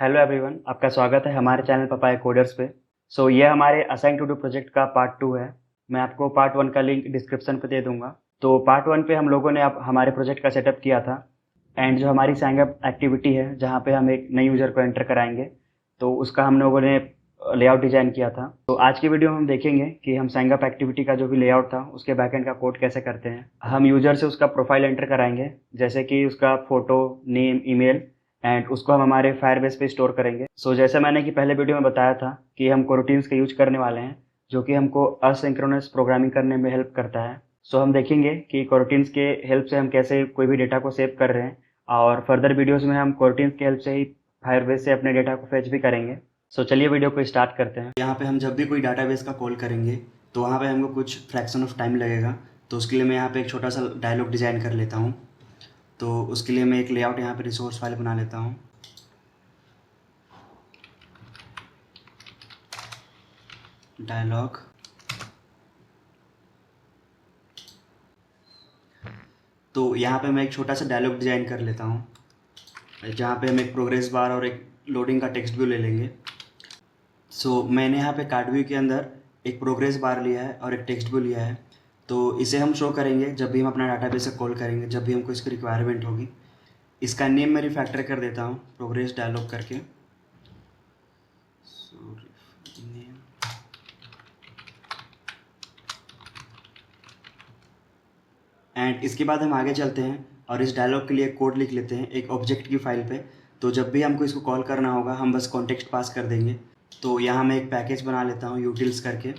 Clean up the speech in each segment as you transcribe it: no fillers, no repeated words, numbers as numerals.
Hello everyone, आपका स्वागत है हमारे चैनल पपाया कोडर्स पे। ये हमारे असाइन टू डू प्रोजेक्ट का पार्ट 2 है। मैं आपको पार्ट 1 का लिंक डिस्क्रिप्शन पे दे दूंगा। तो पार्ट 1 पे हम लोगों ने अब हमारे प्रोजेक्ट का सेटअप किया था एंड जो हमारी साइन अप एक्टिविटी है जहाँ पे हम एक नई यूज़र को एंटर कराएंगे, तो उसका हम लोगों ने लेआउट डिज़ाइन किया था। तो आज की वीडियो में हम देखेंगे कि हम साइन अप एक्टिविटी का जो भी लेआउट था उसके बैकएंड का कोड कैसे करते हैं। हम यूज़र से उसका प्रोफाइल एंटर कराएंगे, जैसे कि उसका फ़ोटो, नेम, ईमेल, एंड उसको हम हमारे फायरबेस पे स्टोर करेंगे। जैसे मैंने कि पहले वीडियो में बताया था कि हम कोरोटीन्स का यूज करने वाले हैं, जो कि हमको असिंक्रोनस प्रोग्रामिंग करने में हेल्प करता है। हम देखेंगे कि कोरोटीन्स के हेल्प से हम कैसे कोई भी डेटा को सेव कर रहे हैं, और फर्दर वीडियोस में हम कोरोटीन्स के हेल्प से ही फायरबेस से अपने डेटा को फेच भी करेंगे। चलिए वीडियो को स्टार्ट करते हैं। यहाँ पे हम जब भी कोई डाटाबेस का कॉल करेंगे तो वहाँ पे हमको कुछ फ्रैक्शन ऑफ टाइम लगेगा। तो उसके लिए मैं यहाँ पे एक छोटा सा डायलॉग डिज़ाइन कर लेता हूँ। तो उसके लिए मैं एक लेआउट यहाँ पे रिसोर्स फाइल बना लेता हूँ। डायलॉग, तो यहाँ पे मैं एक छोटा सा डायलॉग डिज़ाइन कर लेता हूँ, जहाँ पे हम एक प्रोग्रेस बार और एक लोडिंग का टेक्स्ट व्यू ले लेंगे। मैंने यहाँ पे कार्ड व्यू के अंदर एक प्रोग्रेस बार लिया है और एक टेक्स्ट व्यू लिया है। तो इसे हम शो करेंगे जब भी हम अपना डाटाबेस से कॉल करेंगे, जब भी हमको इसकी रिक्वायरमेंट होगी। इसका नेम मैं रिफैक्टर कर देता हूँ प्रोग्रेस डायलॉग करके। नेम, एंड इसके बाद हम आगे चलते हैं और इस डायलॉग के लिए कोड लिख लेते हैं एक ऑब्जेक्ट की फाइल पे। तो जब भी हमको इसको कॉल करना होगा हम बस कॉन्टेक्स्ट पास कर देंगे। तो यहाँ मैं एक पैकेज बना लेता हूँ यूटिल्स करके,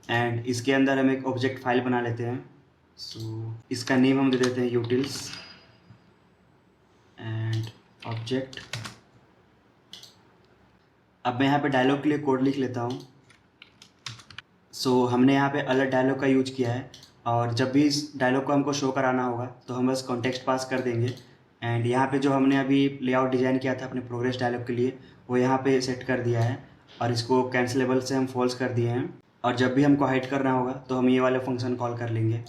एंड इसके अंदर हम एक ऑब्जेक्ट फाइल बना लेते हैं। इसका नेम हम दे देते हैं यूटिल्स एंड ऑब्जेक्ट। अब मैं यहाँ पे डायलॉग के लिए कोड लिख लेता हूँ। हमने यहाँ पे अलग डायलॉग का यूज किया है, और जब भी इस डायलॉग को हमको शो कराना होगा तो हम बस कॉन्टेक्स्ट पास कर देंगे। एंड यहाँ पे जो हमने अभी लेआउट डिज़ाइन किया था अपने प्रोग्रेस डायलॉग के लिए, वो यहाँ पे सेट कर दिया है, और इसको कैंसिलेबल से हम फॉल्स कर दिए हैं। और जब भी हमको हाइड करना होगा तो हम ये वाले फंक्शन कॉल कर लेंगे।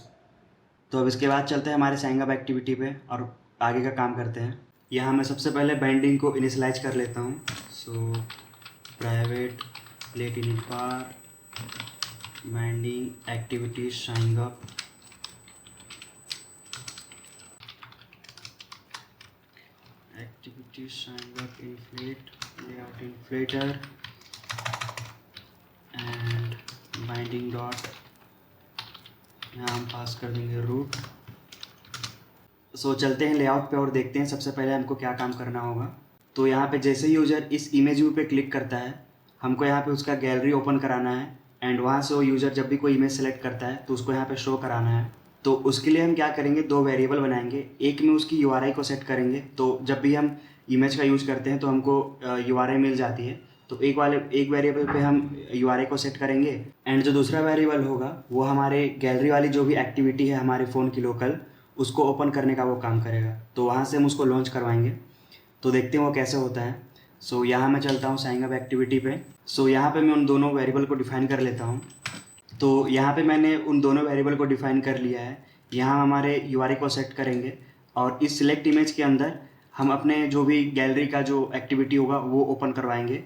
तो अब इसके बाद चलते हैं हमारे साइन अप एक्टिविटी पे और आगे का काम करते हैं। यहाँ मैं सबसे पहले बाइंडिंग को इनिशियलाइज कर लेता हूँ। Private lateinit var binding activity sign up, activity sign up inflate layout inflater and binding dot, यहाँ हम पास कर देंगे रूट। चलते हैं लेआउट पे और देखते हैं सबसे पहले हमको क्या काम करना होगा। तो यहाँ पे जैसे ही यूज़र इस इमेज व्यू पे क्लिक करता है, हमको यहाँ पे उसका गैलरी ओपन कराना है, एंड वहाँ से वो यूज़र जब भी कोई इमेज सेलेक्ट करता है तो उसको यहाँ पे शो कराना है। तो उसके लिए हम क्या करेंगे, दो वेरिएबल बनाएंगे। एक में उसकी URI को सेट करेंगे, तो जब भी हम इमेज का यूज़ करते हैं तो हमको URI मिल जाती है। तो एक वेरिएबल पे हम URI को सेट करेंगे, एंड जो दूसरा वेरिएबल होगा वो हमारे गैलरी वाली जो भी एक्टिविटी है हमारे फ़ोन की लोकल, उसको ओपन करने का वो काम करेगा। तो वहाँ से हम उसको लॉन्च करवाएंगे। तो देखते हैं वो कैसे होता है। यहाँ मैं चलता हूँ साइन अप एक्टिविटी पे। यहाँ पे मैं उन दोनों वेरिएबल को डिफाइन कर लेता हूँ। तो यहाँ पे मैंने उन दोनों वेरिएबल को डिफाइन कर लिया है। यहाँ हमारे URI को सेट करेंगे, और इस सिलेक्ट इमेज के अंदर हम अपने जो भी गैलरी का जो एक्टिविटी होगा वो ओपन करवाएंगे।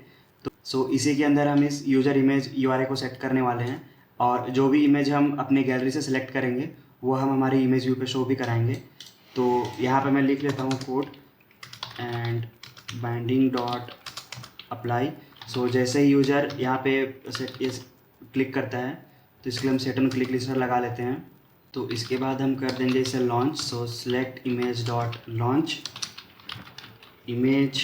तो इसी के अंदर हम इस यूज़र इमेज URI को सेट करने वाले हैं, और जो भी इमेज हम अपने गैलरी से सिलेक्ट करेंगे वो हम हमारी इमेज व्यू पे शो भी कराएंगे। तो यहाँ पे मैं लिख लेता हूँ code and binding dot apply. जैसे ही यूज़र यहाँ पे क्लिक करता है तो इसके लिए हम सेट ऑन क्लिक लिस्टर लगा लेते हैं। तो इसके बाद हम कर देंगे इसे launch. Select image dot launch image.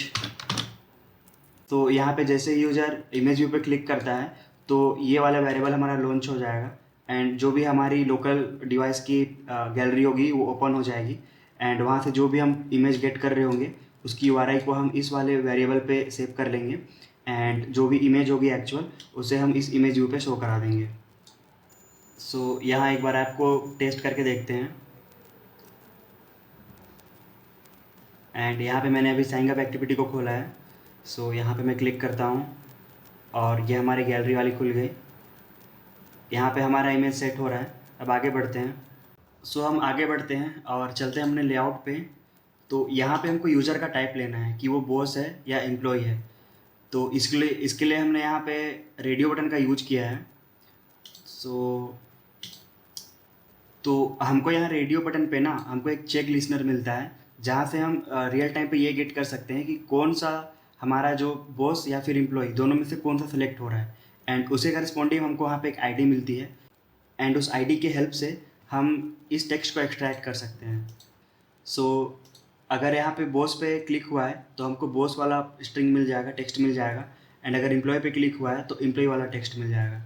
तो यहाँ पे जैसे ही यूज़र इमेज व्यू पे क्लिक करता है तो ये वाला वेरिएबल हमारा लॉन्च हो जाएगा, एंड जो भी हमारी लोकल डिवाइस की गैलरी होगी वो ओपन हो जाएगी, एंड वहाँ से जो भी हम इमेज गेट कर रहे होंगे उसकी URI को हम इस वाले वेरिएबल पे सेव कर लेंगे, एंड जो भी इमेज होगी एक्चुअल उसे हम इस इमेज व्यू पे शो करा देंगे। यहाँ एक बार आपको टेस्ट करके देखते हैं। एंड यहाँ पे मैंने अभी साइन अप एक्टिविटी को खोला है। यहाँ पे मैं क्लिक करता हूँ और ये हमारी गैलरी वाली खुल गई। यहाँ पे हमारा इमेज सेट हो रहा है। अब आगे बढ़ते हैं। हम आगे बढ़ते हैं और चलते हैं अपने लेआउट पे। तो यहाँ पे हमको यूज़र का टाइप लेना है कि वो बॉस है या एम्प्लॉय है। तो इसके लिए हमने यहाँ पे रेडियो बटन का यूज किया है। तो हमको यहाँ रेडियो बटन पे ना हमको एक चेक लिसनर मिलता है, जहाँ से हम रियल टाइम पे ये गेट कर सकते हैं कि कौन सा हमारा जो बॉस या फिर एम्प्लॉय दोनों में से कौन सा सेलेक्ट हो रहा है। एंड उसे करस्पॉन्डिंग हमको वहाँ पे एक आईडी मिलती है, एंड उस आईडी के हेल्प से हम इस टेक्स्ट को एक्सट्रैक्ट कर सकते हैं। सो अगर यहाँ पे बॉस पे क्लिक हुआ है तो हमको बॉस वाला स्ट्रिंग मिल जाएगा, टेक्स्ट मिल जाएगा। एंड अगर एम्प्लॉय पे क्लिक हुआ है तो एम्प्लॉय वाला टेक्स्ट मिल जाएगा।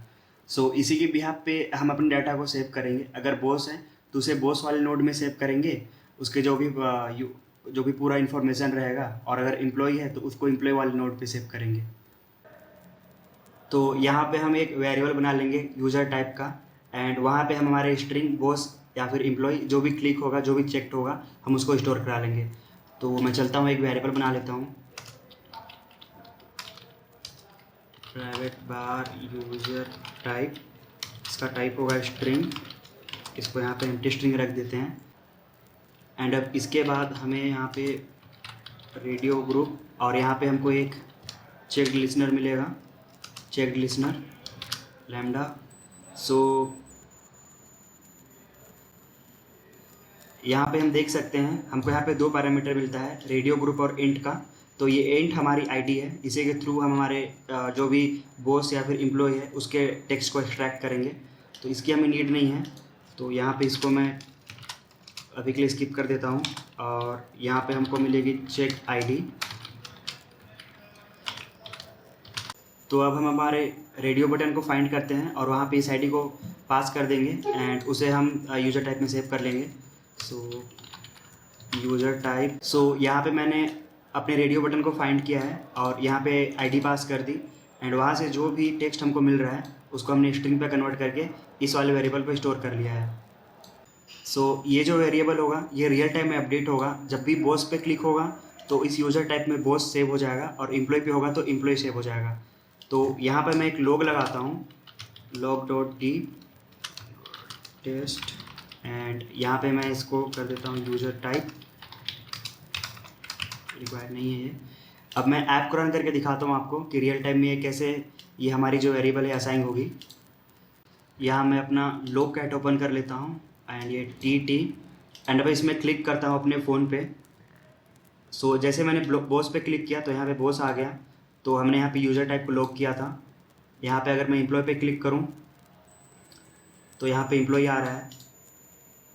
सो इसी के बिहाफ पे हम अपने डाटा को सेव करेंगे। अगर बॉस है तो उसे बॉस वाले नोड में सेव करेंगे, उसके जो भी पूरा इन्फॉर्मेशन रहेगा। और अगर एम्प्लॉय है तो उसको एम्प्लॉय वाले नोड पे सेव करेंगे। तो यहाँ पे हम एक वेरिएबल बना लेंगे यूज़र टाइप का, एंड वहाँ पे हम हमारे स्ट्रिंग बॉस या फिर एम्प्लॉय जो भी क्लिक होगा, जो भी चेक्ड होगा, हम उसको स्टोर करा लेंगे। तो मैं चलता हूँ, एक वेरिएबल बना लेता हूँ, प्राइवेट बार यूज़र टाइप। इसका टाइप होगा स्ट्रिंग, इसको यहाँ पे एम्प्टी स्ट्रिंग रख देते हैं। एंड अब इसके बाद हमें यहाँ पे रेडियो ग्रुप, और यहाँ पे हमको एक चेक्ड लिसनर मिलेगा, चेक्ड लिसनर लैम्डा। सो यहाँ पे हम देख सकते हैं हमको यहाँ पे 2 पैरामीटर मिलता है, रेडियो ग्रुप और इंट का। तो ये इंट हमारी आईडी है, इसी के थ्रू हम हमारे जो भी बॉस या फिर एम्प्लॉय है उसके टेक्स्ट को एक्सट्रैक्ट करेंगे। तो इसकी हमें नीड नहीं है, तो यहाँ पे इसको मैं अभी के लिए स्किप कर देता हूँ। और यहाँ पे हमको मिलेगी चेक आईडी। तो अब हम हमारे रेडियो बटन को फाइंड करते हैं और वहाँ पे इस आईडी को पास कर देंगे, एंड उसे हम यूज़र टाइप में सेव कर लेंगे। सो यूज़र टाइप। सो यहाँ पे मैंने अपने रेडियो बटन को फाइंड किया है और यहाँ पे आईडी पास कर दी, एंड वहाँ से जो भी टेक्स्ट हमको मिल रहा है उसको हमने स्ट्रिंग पे कन्वर्ट करके इस वाले वेरिएबल पे स्टोर कर लिया है। सो ये जो वेरिएबल होगा ये रियल टाइम में अपडेट होगा। जब भी बॉस पे क्लिक होगा तो इस यूज़र टाइप में बॉस सेव हो जाएगा, और एम्प्लॉय पे होगा तो एम्प्लॉय सेव हो जाएगा। तो यहाँ पर मैं एक लॉग लगाता हूँ, log.d टेस्ट, एंड यहाँ पे मैं इसको कर देता हूँ यूज़र टाइप, रिक्वायर्ड नहीं है ये। अब मैं ऐप को रन करके दिखाता हूँ आपको कि रियल टाइम में ये कैसे ये हमारी जो वेरिएबल है असाइन होगी। यहाँ मैं अपना लोग कैट ओपन कर लेता हूँ, एंड ये टी एंड अब इसमें क्लिक करता हूँ अपने फ़ोन पे। सो जैसे मैंने बॉस पे क्लिक किया तो यहाँ पे बॉस आ गया। तो हमने यहाँ पे यूज़र टाइप को लॉक किया था। यहाँ पे अगर मैं एम्प्लॉय पे क्लिक करूँ तो यहाँ पे एम्प्लॉय आ रहा है,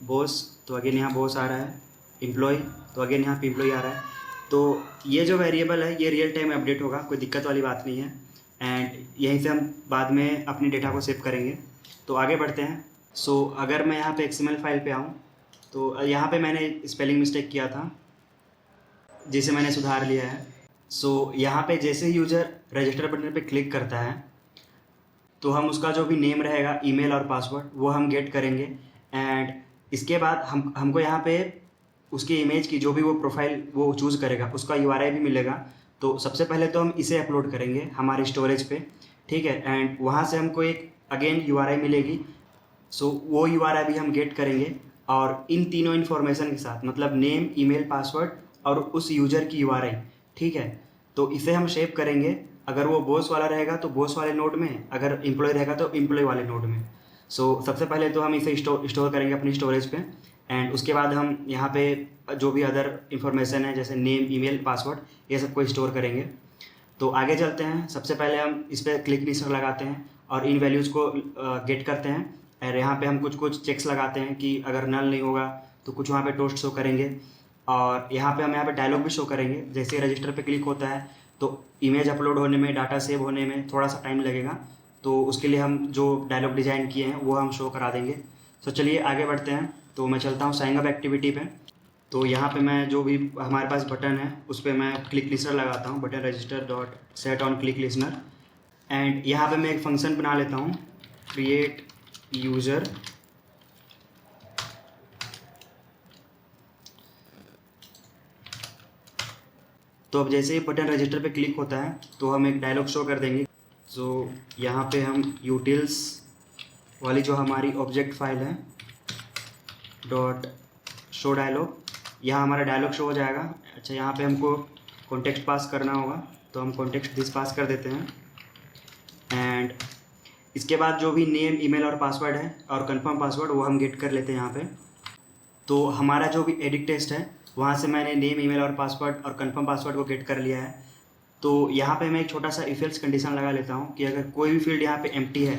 बॉस तो अगेन यहाँ बॉस आ रहा है, एम्प्लॉय तो अगेन यहाँ पे एम्प्लॉय आ रहा है। तो ये जो वेरिएबल है ये रियल टाइम में अपडेट होगा, कोई दिक्कत वाली बात नहीं है। एंड यहीं से हम बाद में अपनी डेटा को सेव करेंगे। तो आगे बढ़ते हैं। सो अगर मैं यहाँ पे XML फाइल पे आऊँ तो यहाँ पे मैंने स्पेलिंग मिस्टेक किया था जिसे मैंने सुधार लिया है। सो यहाँ पे जैसे ही यूज़र रजिस्टर बटन पे क्लिक करता है तो हम उसका जो भी नेम रहेगा, ईमेल और पासवर्ड, वो हम गेट करेंगे। एंड इसके बाद हमको यहाँ पे उसकी इमेज की जो भी वो प्रोफाइल वो चूज़ करेगा उसका URI भी मिलेगा। तो सबसे पहले तो हम इसे अपलोड करेंगे हमारे स्टोरेज पे, ठीक है। एंड वहाँ से हमको एक अगेन URI मिलेगी। सो वो URI भी हम गेट करेंगे, और इन तीनों इन्फॉर्मेशन के साथ, मतलब नेम, ईमेल, पासवर्ड और उस यूज़र की URI, ठीक है। तो इसे हम शेप करेंगे। अगर वो बॉस वाला रहेगा तो बॉस वाले नोड में, अगर एम्प्लॉय रहेगा तो एम्प्लॉय वाले नोड में। सो सबसे पहले तो हम इसे स्टोर करेंगे अपनी स्टोरेज पे, एंड उसके बाद हम यहाँ पे जो भी अदर इन्फॉर्मेशन है जैसे नेम, ईमेल, पासवर्ड, ये सब को स्टोर करेंगे। तो आगे चलते हैं। सबसे पहले हम इस पर क्लिक लिसनर लगाते हैं और इन वैल्यूज़ को गेट करते हैं। और यहाँ पे हम कुछ चेक्स लगाते हैं कि अगर नल नहीं होगा तो कुछ वहाँ पे टोस्ट शो करेंगे। और यहाँ पे हम यहाँ पे डायलॉग भी शो करेंगे। जैसे रजिस्टर पे क्लिक होता है तो इमेज अपलोड होने में, डाटा सेव होने में थोड़ा सा टाइम लगेगा, तो उसके लिए हम जो डायलॉग डिज़ाइन किए हैं वो हम शो करा देंगे। तो चलिए आगे बढ़ते हैं। तो मैं चलता हूँ साइन अप एक्टिविटी पे। तो यहाँ पे मैं जो भी हमारे पास बटन है उस पर मैं क्लिक लिसनर लगाता हूँ, button register dot set on click listener. And यहाँ पे मैं एक फंक्शन बना लेता हूँ, क्रिएट यूज़र। तो अब जैसे ही बटन रजिस्टर पे क्लिक होता है तो हम एक डायलॉग शो कर देंगे। तो यहाँ पे हम यूटिल्स वाली जो हमारी ऑब्जेक्ट फाइल है डॉट शो डायलॉग, यहाँ हमारा डायलॉग शो हो जाएगा। अच्छा, यहाँ पे हमको कॉन्टेक्स्ट पास करना होगा, तो हम कॉन्टेक्स्ट दिस पास कर देते हैं। एंड इसके बाद जो भी नेम, ईमेल और पासवर्ड है और कंफर्म पासवर्ड वो हम गेट कर लेते हैं यहाँ पे। तो हमारा जो भी एडिट टेस्ट है वहाँ से मैंने नेम, ईमेल और पासवर्ड और कंफर्म पासवर्ड को गेट कर लिया है। तो यहाँ पे मैं एक छोटा सा इफ एल्स कंडीशन लगा लेता हूँ कि अगर कोई भी फील्ड यहाँ पे एम्प्टी है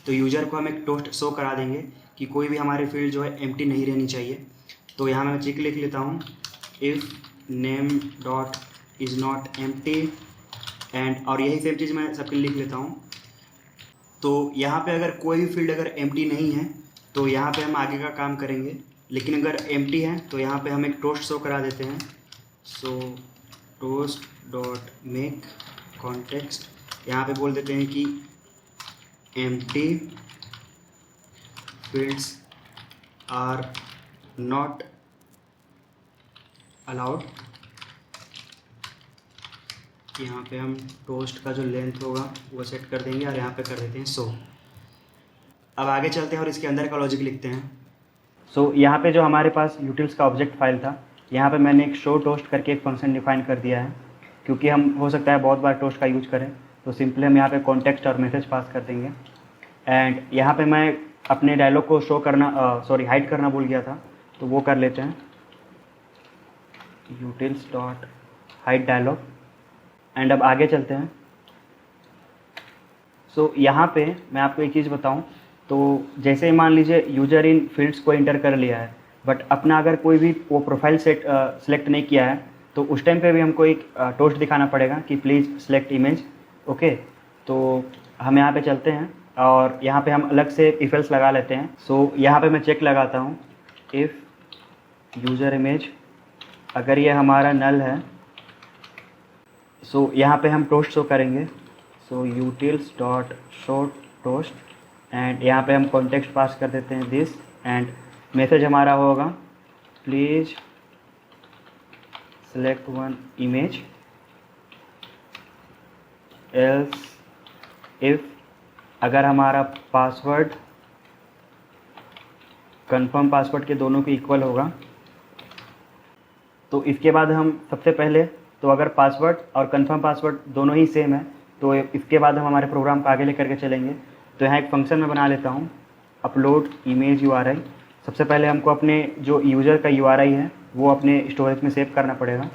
तो यूज़र को हम एक टोस्ट शो करा देंगे कि कोई भी हमारी फील्ड जो है एम्प्टी नहीं रहनी चाहिए। तो यहाँ मैं चेक लिख लेता हूँ, if name dot is not empty and, और यही सेम चीज़ मैं सबके लिख लेता हूँ। तो यहाँ पे अगर कोई भी फील्ड अगर एम्प्टी नहीं है तो यहाँ पे हम आगे का काम करेंगे, लेकिन अगर एम्प्टी है तो यहाँ पे हम एक टोस्ट शो करा देते हैं। So toast dot make context, यहाँ पे बोल देते हैं कि empty fields are not allowed. यहाँ पे हम टोस्ट का जो लेंथ होगा वो सेट कर देंगे और यहाँ पे कर देते हैं सो। अब आगे चलते हैं और इसके अंदर का लॉजिक लिखते हैं। सो यहाँ पे जो हमारे पास यूटिल्स का ऑब्जेक्ट फाइल था, यहाँ पे मैंने एक शो टोस्ट करके एक फंक्शन डिफाइन कर दिया है, क्योंकि हम हो सकता है बहुत बार टोस्ट का यूज करें। तो सिंपली हम यहाँ पे कॉन्टेक्स्ट और मैसेज पास कर देंगे। एंड यहाँ पे मैं अपने डायलॉग को शो करना हाइड करना भूल गया था, तो वो कर लेते हैं, utils dot hide dialog. And अब आगे चलते हैं। सो यहाँ पे मैं आपको एक चीज़ बताऊँ, तो जैसे ही मान लीजिए यूजर इन फील्ड्स को इंटर कर लिया है, बट अपना अगर कोई भी वो प्रोफाइल सेलेक्ट नहीं किया है, तो उस टाइम पे भी हमको एक टोस्ट दिखाना पड़ेगा कि प्लीज़ सेलेक्ट इमेज। ओके, तो हम यहाँ पे चलते हैं और यहाँ पे हम अलग से इफ एल्स लगा लेते हैं। सो यहाँ पे मैं चेक लगाता हूँ, इफ़ यूज़र इमेज अगर ये हमारा नल है, सो यहाँ पे हम टोस्ट शो करेंगे। So utils dot show toast and यहाँ पे हम कॉन्टेक्स्ट पास कर देते हैं दिस, एंड मैसेज हमारा होगा please select one image else if अगर हमारा पासवर्ड कंफर्म पासवर्ड के दोनों के इक्वल होगा। तो इसके बाद हम सबसे पहले, तो अगर पासवर्ड और कंफर्म पासवर्ड दोनों ही सेम है तो इसके बाद हम हमारे प्रोग्राम को आगे लेकर के चलेंगे। तो यहाँ एक फंक्शन मैं बना लेता हूँ, अपलोड इमेज URI। सबसे पहले हमको अपने जो यूज़र का URI है वो अपने स्टोरेज में सेव करना पड़ेगा।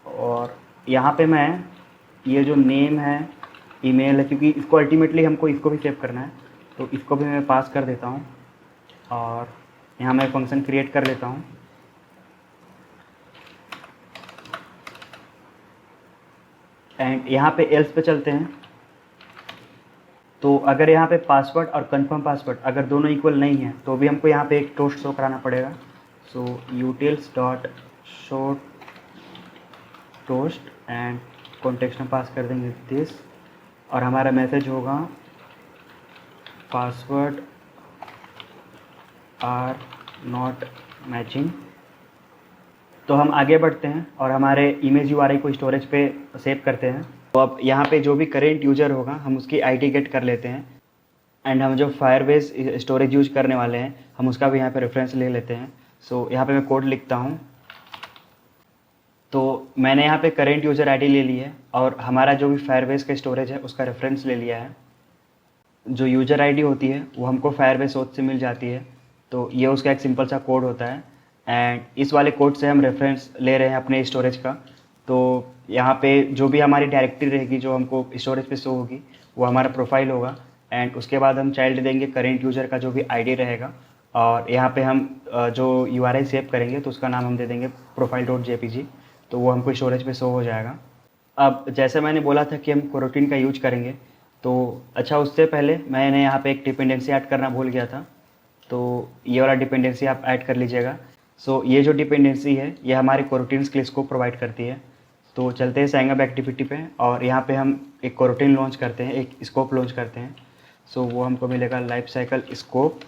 और यहाँ पे मैं ये जो नेम है, ईमेल है, क्योंकि इसको अल्टीमेटली हमको इसको भी सेव करना है, तो इसको भी मैं पास कर देता हूँ और यहाँ मैं फंक्शन क्रिएट कर लेता हूँ। एंड यहाँ पे एल्स पे चलते हैं। तो अगर यहाँ पे पासवर्ड और कंफर्म पासवर्ड अगर दोनों इक्वल नहीं है तो भी हमको यहाँ पे एक टोस्ट शो कराना पड़ेगा। So utils dot show toast and context में पास कर देंगे दिस, और हमारा मैसेज होगा पासवर्ड आर नॉट मैचिंग। तो हम आगे बढ़ते हैं और हमारे इमेज URI को स्टोरेज पे सेव करते हैं। तो अब यहाँ पे जो भी करेंट यूज़र होगा हम उसकी ID गेट कर लेते हैं, एंड हम जो फायरबेस स्टोरेज यूज करने वाले हैं हम उसका भी यहाँ पे रेफरेंस ले लेते हैं। सो यहाँ पे मैं कोड लिखता हूँ। तो मैंने यहाँ पे करेंट यूज़र ID ले ली है और हमारा जो भी फायरबेस का स्टोरेज है उसका रेफरेंस ले लिया है। जो यूज़र ID होती है वो हमको फायरबेस सोर्स से मिल जाती है, तो ये उसका एक सिंपल सा कोड होता है। एंड इस वाले कोड से हम रेफरेंस ले रहे हैं अपने स्टोरेज का। तो यहाँ पे जो भी हमारी डायरेक्टरी रहेगी जो हमको स्टोरेज पे शो होगी वो हमारा प्रोफाइल होगा, एंड उसके बाद हम चाइल्ड देंगे करेंट यूज़र का जो भी ID रहेगा, और यहाँ पे हम जो URI सेव करेंगे तो उसका नाम हम दे देंगे profile.jpg, तो वो हमको स्टोरेज पे शो हो जाएगा। अब जैसे मैंने बोला था कि हम कोरोटीन का यूज करेंगे, तो अच्छा उससे पहले मैंने यहाँ पे एक डिपेंडेंसी ऐड करना भूल गया था, तो ये वाला डिपेंडेंसी आप ऐड कर लीजिएगा। सो ये जो डिपेंडेंसी है ये हमारे कोरोटीन्स के लिस्ट को प्रोवाइड करती है। तो चलते हैं साइंग एक्टिविटी पे, और यहाँ पे हम एक कोरोटीन लॉन्च करते हैं, एक स्कोप लॉन्च करते हैं। सो वो हमको मिलेगा लाइफ साइकिल स्कोप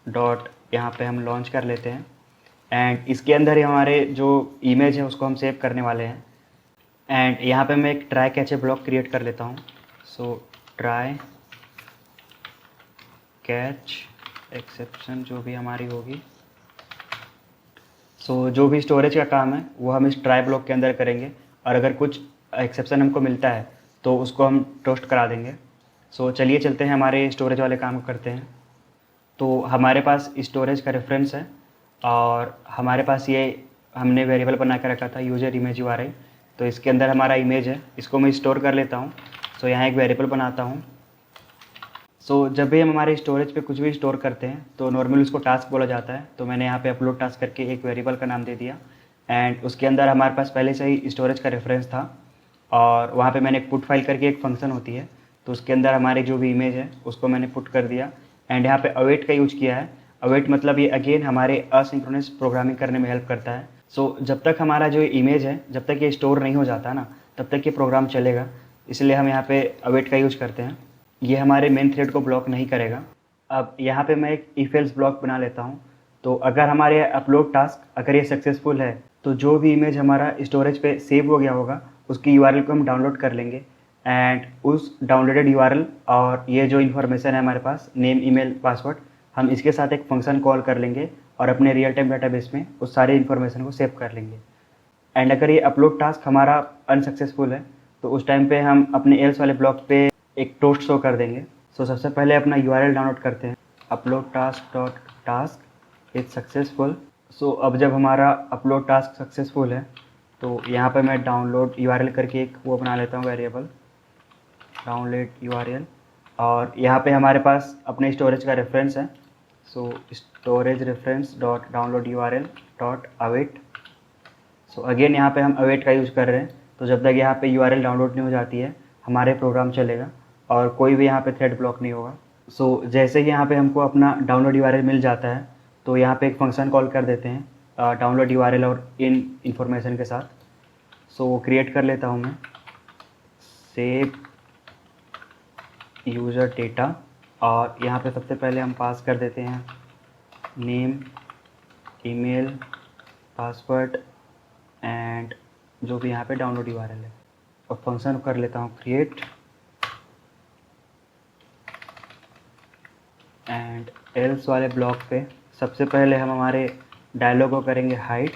डॉट, यहाँ पे हम लॉन्च कर लेते हैं। एंड इसके अंदर ही हमारे जो इमेज है उसको हम सेव करने वाले हैं। एंड यहाँ पे मैं एक ट्राई कैचे ब्लॉक क्रिएट कर लेता हूँ। सो ट्राई कैच एक्सेप्शन जो भी हमारी होगी, जो भी स्टोरेज का काम है वो हम इस ट्राई ब्लॉक के अंदर करेंगे, और अगर कुछ एक्सेप्शन हमको मिलता है तो उसको हम टोस्ट करा देंगे। चलिए चलते हैं हमारे स्टोरेज वाले काम को करते हैं। तो हमारे पास स्टोरेज का रेफरेंस है, और हमारे पास ये हमने वेरिएबल बना के रखा था यूजर इमेज URI। तो इसके अंदर हमारा इमेज है, इसको मैं स्टोर कर लेता हूँ। यहाँ एक वेरिएबल बनाता हूँ। जब भी हम हमारे स्टोरेज पे कुछ भी स्टोर करते हैं तो नॉर्मली उसको टास्क बोला जाता है। तो मैंने यहाँ पे अपलोड टास्क करके एक वेरिएबल का नाम दे दिया, एंड उसके अंदर हमारे पास पहले से ही स्टोरेज का रेफरेंस था, और वहाँ पे मैंने पुट फाइल करके एक फंक्शन होती है, तो उसके अंदर हमारी जो भी इमेज है उसको मैंने पुट कर दिया। एंड यहाँ पे अवेट का यूज किया है। अवेट मतलब ये अगेन हमारे असिंक्रोनस प्रोग्रामिंग करने में हेल्प करता है। जब तक हमारा जो इमेज है जब तक ये स्टोर नहीं हो जाता ना, तब तक ये प्रोग्राम चलेगा, इसलिए हम यहाँ पे अवेट का यूज करते हैं। ये हमारे मेन थ्रेड को ब्लॉक नहीं करेगा। अब यहाँ पे मैं एक इफ एल्स ब्लॉक बना लेता हूँ। तो अगर हमारे अपलोड टास्क अगर ये सक्सेसफुल है तो जो भी इमेज हमारा स्टोरेज पे सेव हो गया होगा उसकी URL को हम डाउनलोड कर लेंगे, एंड उस डाउनलोडेड URL और ये जो इन्फॉर्मेशन है हमारे पास नेम ईमेल पासवर्ड, हम इसके साथ एक फंक्शन कॉल कर लेंगे और अपने रियल टाइम डाटाबेस में उस सारे इन्फॉर्मेशन को सेव कर लेंगे। एंड अगर ये अपलोड टास्क हमारा अनसक्सेसफुल है तो उस टाइम पे हम अपने एल्स वाले ब्लॉक पे एक टोस्ट शो कर देंगे। सबसे पहले अपना URL डाउनलोड करते हैं, upload task dot task is successful. अब जब हमारा अपलोड टास्क सक्सेसफुल है तो यहाँ पे मैं डाउनलोड URL करके एक वो बना लेता हूँ वेरिएबल, डाउनलोड URL, और यहाँ पे हमारे पास अपने स्टोरेज का रेफरेंस है। Storage reference dot download URL dot await. Again यहाँ पे हम अवेट का यूज़ कर रहे हैं। तो जब तक यहाँ पे URL डाउनलोड नहीं हो जाती है हमारे प्रोग्राम चलेगा और कोई भी यहाँ पे थ्रेड ब्लॉक नहीं होगा। जैसे ही यहाँ पे हमको अपना डाउनलोड URL मिल जाता है तो यहाँ पे एक फंक्शन कॉल कर देते हैं डाउनलोड URL और इन इन्फॉर्मेशन के साथ। वो क्रिएट कर लेता हूँ मैं, सेव यूज़र डेटा, और यहाँ पे सबसे पहले हम पास कर देते हैं नेम ईमेल पासवर्ड एंड जो भी यहाँ पे डाउनलोड URL है, और फंक्शन कर लेता हूँ क्रिएट, एंड एल्स वाले ब्लॉक पे सबसे पहले हम हमारे डायलॉग को करेंगे हाइड।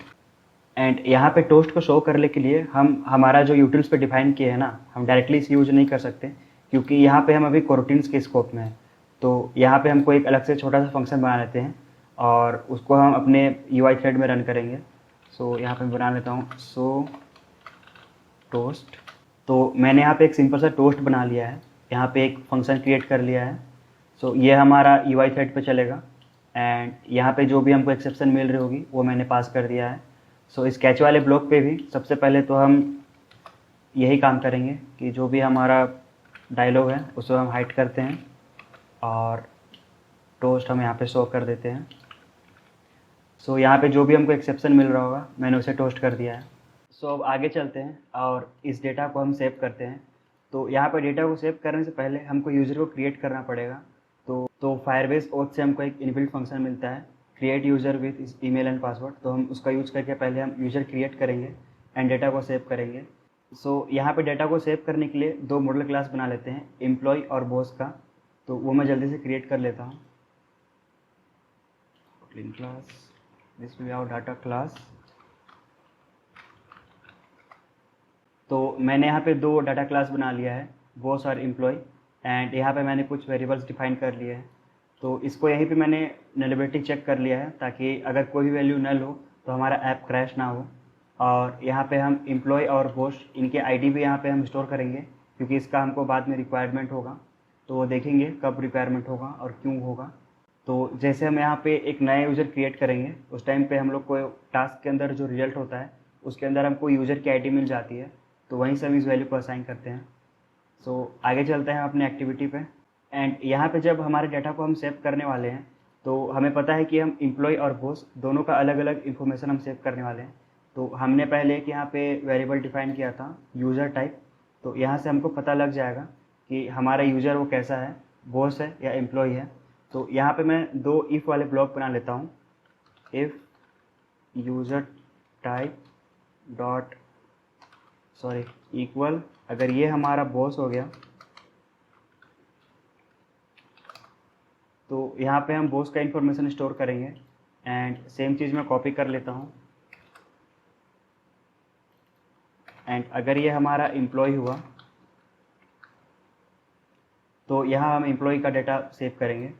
एंड यहाँ पे टोस्ट को शो करने के लिए हम हमारा जो यूटिल्स पे डिफाइन किए हैं ना, हम डायरेक्टली इसे यूज नहीं कर सकते क्योंकि यहाँ पे हम अभी कोरोटीन्स के स्कोप में हैं। तो यहाँ पे हमको एक अलग से छोटा सा फंक्शन बना लेते हैं और उसको हम अपने UI थ्रेड में रन करेंगे। यहाँ पे बना लेता हूँ टोस्ट। तो मैंने यहाँ पे एक सिंपल सा टोस्ट बना लिया है, यहाँ पे एक फंक्शन क्रिएट कर लिया है। ये हमारा UI थ्रेड पे चलेगा, एंड यहाँ पे जो भी हमको एक्सेप्शन मिल रही होगी वो मैंने पास कर दिया है। इस कैच वाले ब्लॉक पे भी सबसे पहले तो हम यही काम करेंगे कि जो भी हमारा डायलॉग है उसे हम हाइड करते हैं और टोस्ट हम यहाँ पे शो कर देते हैं। यहाँ पे जो भी हमको एक्सेप्शन मिल रहा होगा मैंने उसे टोस्ट कर दिया है। अब आगे चलते हैं और इस डेटा को हम सेव करते हैं। तो यहाँ पे डेटा को सेव करने से पहले हमको यूज़र को क्रिएट करना पड़ेगा। तो फायरबेस ऑथ से हमको एक इनबिल्ट फंक्शन मिलता है create user with email and password. तो हम उसका यूज़ करके पहले हम यूज़र क्रिएट करेंगे एंड डेटा को सेव करेंगे। यहाँ पे डेटा को सेव करने के लिए दो मॉडल क्लास बना लेते हैं, एम्प्लॉय और बॉस का। तो वो मैं जल्दी से क्रिएट कर लेता हूँ। Class this will our data class. तो मैंने यहाँ पे दो डाटा क्लास बना लिया है, बॉस और एम्प्लॉय, एंड यहाँ पे मैंने कुछ वेरिएबल्स डिफाइन कर लिए हैं। तो इसको यहीं पे मैंने नलेबिलिटी चेक कर लिया है ताकि अगर कोई भी वैल्यू नल हो तो हमारा ऐप क्रैश ना हो। और यहाँ पे हम एम्प्लॉय और बॉस इनके आईडी भी यहाँ पे हम स्टोर करेंगे क्योंकि इसका हमको बाद में रिक्वायरमेंट होगा। तो वो देखेंगे कब रिक्वायरमेंट होगा और क्यों होगा। तो जैसे हम यहाँ पे एक नया यूज़र क्रिएट करेंगे उस टाइम पे हम लोग को टास्क के अंदर जो रिजल्ट होता है उसके अंदर हमको यूज़र की आईडी मिल जाती है, तो वहीं से हम इस वैल्यू को असाइन करते हैं। आगे चलते हैं अपने एक्टिविटी पे। एंड यहाँ पे जब हमारे डाटा को हम सेव करने वाले हैं तो हमें पता है कि हम एम्प्लॉय और बॉस दोनों का अलग अलग इन्फॉर्मेशन हम सेव करने वाले हैं। तो हमने पहले एक यहाँ पे वेरिएबल डिफाइन किया था यूज़र टाइप। तो यहाँ से हमको पता लग जाएगा कि हमारा यूज़र वो कैसा है, बॉस है या एम्प्लॉय है। तो यहाँ पे मैं दो इफ़ वाले ब्लॉक बना लेता हूँ, if user type dot equal, अगर ये हमारा बॉस हो गया तो यहाँ पे हम बॉस का इन्फॉर्मेशन स्टोर करेंगे। एंड सेम चीज़ मैं कॉपी कर लेता हूँ एंड अगर ये हमारा एम्प्लॉय हुआ तो यहाँ हम एम्प्लॉय का डाटा सेव करेंगे।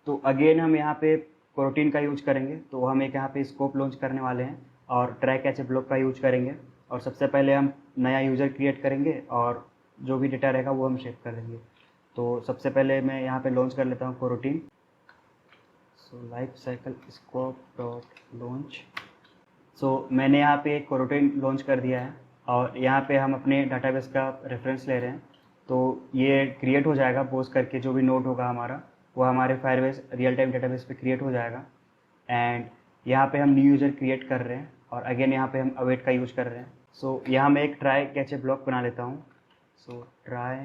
तो अगेन हम यहाँ पे कोरोटीन का यूज करेंगे, तो हम एक यहाँ पे स्कोप लॉन्च करने वाले हैं और ट्रैक कैचे ब्लॉक का यूज करेंगे। और सबसे पहले हम नया यूज़र क्रिएट करेंगे और जो भी डेटा रहेगा वो हम शेप कर देंगे। तो सबसे पहले मैं यहाँ पे लॉन्च कर लेता हूँ coroutine. So life cycle scope dot launch. So मैंने यहाँ पे एक कोरोटीन लॉन्च कर दिया है और यहाँ पे हम अपने डाटाबेस का रेफरेंस ले रहे हैं। तो ये क्रिएट हो जाएगा पोस्ट करके, जो भी नोड होगा हमारा वो हमारे फायरबेस रियल टाइम डाटाबेस पे क्रिएट हो जाएगा। एंड यहाँ पे हम न्यू यूज़र क्रिएट कर रहे हैं और अगेन यहाँ पे हम अवेट का यूज कर रहे हैं। सो यहाँ मैं एक ट्राई कैचे ब्लॉक बना लेता हूँ। सो ट्राई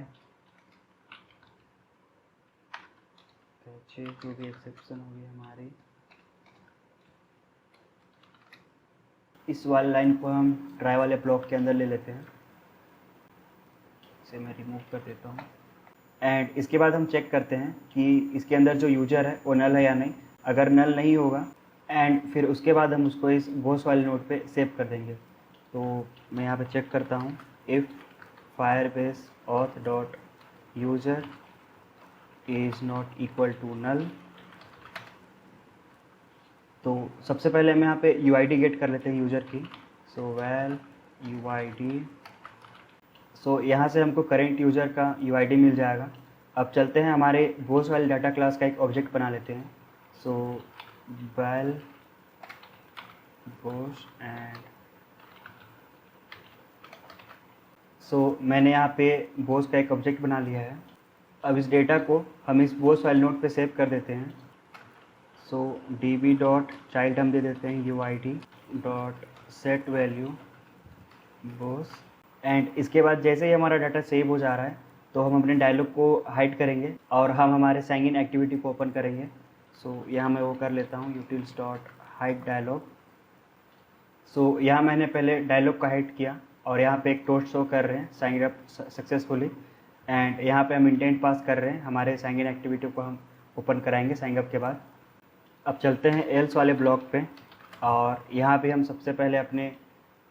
कैचे, जो भी एक्सेप्शन होगी हमारी, इस वाली लाइन को हम ट्राई वाले ब्लॉक के अंदर ले लेते हैं। इसे मैं रिमूव कर देता हूँ एंड इसके बाद हम चेक करते हैं कि इसके अंदर जो यूजर है वो नल है या नहीं। अगर नल नहीं होगा एंड फिर उसके बाद हम उसको इस बोस वाले नोड पे सेव कर देंगे। तो मैं यहाँ पे चेक करता हूँ, if Firebase auth dot user is not equal to null. तो सबसे पहले हम यहाँ पे UID गेट कर लेते हैं यूज़र की। So well UID। सो यहाँ से हमको करेंट यूज़र का UID मिल जाएगा। अब चलते हैं हमारे बोस वाले डाटा क्लास का एक ऑब्जेक्ट बना लेते हैं। So well Bose and so मैंने यहाँ पे बोस का एक ऑब्जेक्ट बना लिया है। अब इस डेटा को हम इस बोस वाले नोड पे सेव कर देते हैं। सो db डॉट चाइल्ड हम दे देते हैं UID dot set value Bose. And इसके बाद जैसे ही हमारा डाटा सेव हो जा रहा है तो हम अपने डायलॉग को हाइड करेंगे और हम हमारे साइन इन एक्टिविटी को ओपन करेंगे। सो यहाँ मैं वो कर लेता हूँ utils डॉट हाइड डायलॉग। सो यहाँ मैंने पहले डायलॉग का हाइड किया और यहाँ पे एक टोस्ट शो कर रहे हैं साइन अप सक्सेसफुली। एंड यहाँ पे हम इंटेंट पास कर रहे हैं, हमारे साइन इन एक्टिविटी को हम ओपन कराएंगे साइन अप के बाद। अब चलते हैं एल्स वाले ब्लॉक पे और यहाँ पे हम सबसे पहले अपने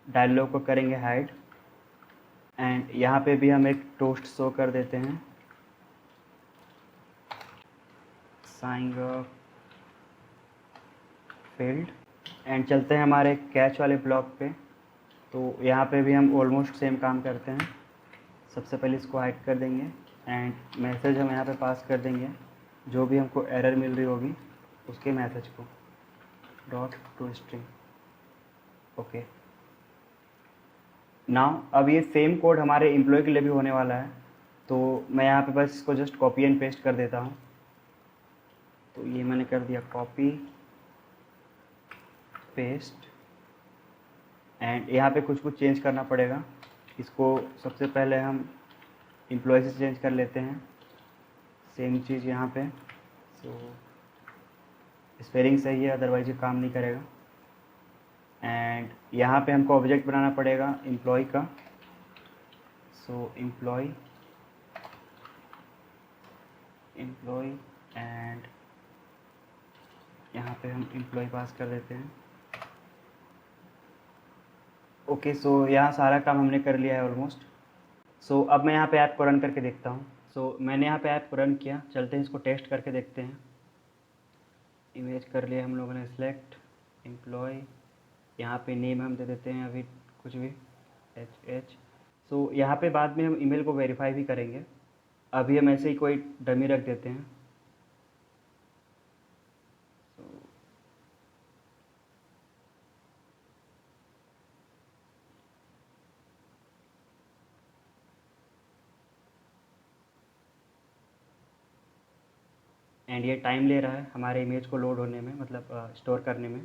डायलॉग को करेंगे हाइड। एंड यहाँ पे भी हम एक टोस्ट शो कर देते हैं साइन अप फील्ड। एंड चलते हैं हमारे कैच वाले ब्लॉक पे। तो यहाँ पे भी हम ऑलमोस्ट सेम काम करते हैं। सबसे पहले इसको हाइड कर देंगे एंड मैसेज हम यहाँ पे पास कर देंगे, जो भी हमको एरर मिल रही होगी उसके message co dot to string. Okay, now अब ये सेम कोड हमारे एम्प्लॉय के लिए भी होने वाला है। तो मैं यहाँ पे बस इसको जस्ट कॉपी एंड पेस्ट कर देता हूँ। तो ये मैंने कर दिया कॉपी पेस्ट। एंड यहाँ पे कुछ चेंज करना पड़ेगा। इसको सबसे पहले हम एम्प्लॉय से चेंज कर लेते हैं, सेम चीज़ यहाँ पे। सो स्पेलिंग सही है, अदरवाइज ये काम नहीं करेगा। एंड यहाँ पे हमको ऑब्जेक्ट बनाना पड़ेगा एम्प्लॉय का। सो एम्प्लॉय एंड यहाँ पे हम एम्प्लॉय पास कर देते हैं। ओके, सो यहाँ सारा काम हमने कर लिया है ऑलमोस्ट। सो अब मैं यहाँ पे ऐप को रन करके देखता हूँ। सो मैंने यहाँ पे ऐप को रन किया, चलते हैं इसको टेस्ट करके देखते हैं। इमेज कर लिया हम लोगों ने सिलेक्ट एम्प्लॉय। यहाँ पे नेम हम दे देते हैं अभी कुछ भी HH। सो यहाँ पे बाद में हम ईमेल को वेरीफाई भी करेंगे। अभी हम ऐसे ही कोई डमी रख देते हैं। एंड ये टाइम ले रहा है हमारे इमेज को लोड होने में, मतलब स्टोर करने में।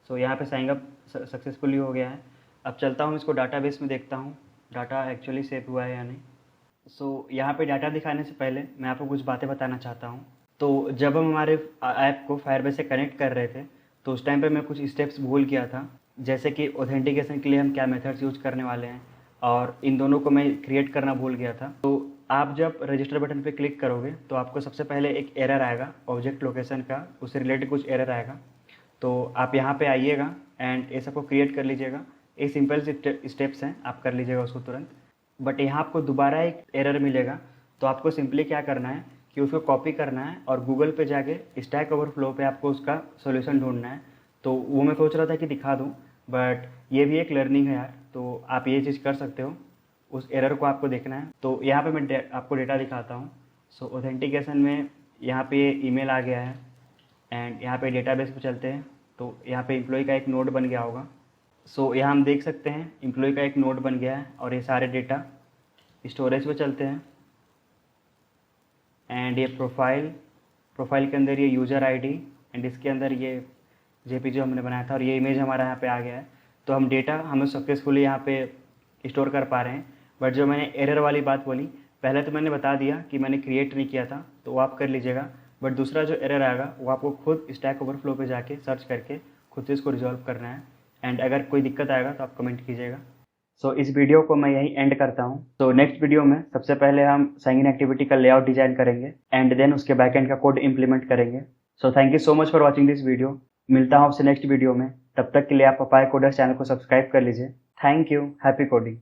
सो यहाँ पे साइन अप सक्सेसफुली हो गया है। अब चलता हूँ इसको डाटाबेस में देखता हूँ डाटा एक्चुअली सेव हुआ है या नहीं। सो यहाँ पे डाटा दिखाने से पहले मैं आपको कुछ बातें बताना चाहता हूँ। तो जब हम हमारे ऐप को फायरबेस से कनेक्ट कर रहे थे तो उस टाइम पे मैं कुछ स्टेप्स भूल गया था, जैसे कि ऑथेंटिकेशन के लिए हम क्या मेथड्स यूज करने वाले हैं, और इन दोनों को मैं क्रिएट करना भूल गया था। तो आप जब रजिस्टर बटन पे क्लिक करोगे तो आपको सबसे पहले एक एरर आएगा ऑब्जेक्ट लोकेशन का, उससे रिलेटेड कुछ एरर आएगा। तो आप यहाँ पे आइएगा एंड ये सबको क्रिएट कर लीजिएगा। ये सिंपल स्टेप्स हैं, आप कर लीजिएगा उसको तुरंत। बट यहाँ आपको दोबारा एक एरर मिलेगा, तो आपको सिंपली क्या करना है कि उसको कॉपी करना है और गूगल पे जाके स्टैक ओवरफ्लो पे आपको उसका सोल्यूशन ढूंढना है। तो वो मैं सोच रहा था कि दिखा दूँ, बट ये भी एक लर्निंग है यार, तो आप ये चीज़ कर सकते हो। उस एरर को आपको देखना है। तो यहाँ पे मैं आपको डेटा दिखाता हूँ। सो ऑथेंटिकेशन में यहाँ पे ईमेल आ गया है एंड यहाँ पे डेटाबेस पे चलते हैं। तो यहाँ पे एम्प्लॉय का एक नोड बन गया होगा। सो यहाँ हम देख सकते हैं एम्प्लॉय का एक नोड बन गया है और ये सारे डेटा स्टोरेज पे चलते हैं। एंड ये प्रोफाइल के अंदर ये यूज़र आईडी एंड इसके अंदर ये जेपी जो हमने बनाया था और ये इमेज हमारा यहाँ पे आ गया है। तो हम डेटा हमें सक्सेसफुली यहाँ पे स्टोर कर पा रहे हैं। बट जो मैंने एरर वाली बात बोली, पहले तो मैंने बता दिया कि मैंने क्रिएट नहीं किया था, तो वो आप कर लीजिएगा। बट दूसरा जो एरर आएगा वो आपको खुद स्टैक ओवरफ्लो पे जाके सर्च करके खुद से इसको रिजॉल्व करना है। एंड अगर कोई दिक्कत आएगा तो आप कमेंट कीजिएगा। सो इस वीडियो को मैं यहीं एंड करता हूँ। तो नेक्स्ट वीडियो में सबसे पहले हम साइन इन एक्टिविटी का लेआउट डिजाइन करेंगे एंड देन उसके बैकएंड का कोड इंप्लीमेंट करेंगे। So thank you so much for watching this video. मिलता हूँ आपसे नेक्स्ट वीडियो में। तब तक के लिए आप पपाया कोडर्स चैनल को सब्सक्राइब कर लीजिए। Thank you. Happy coding.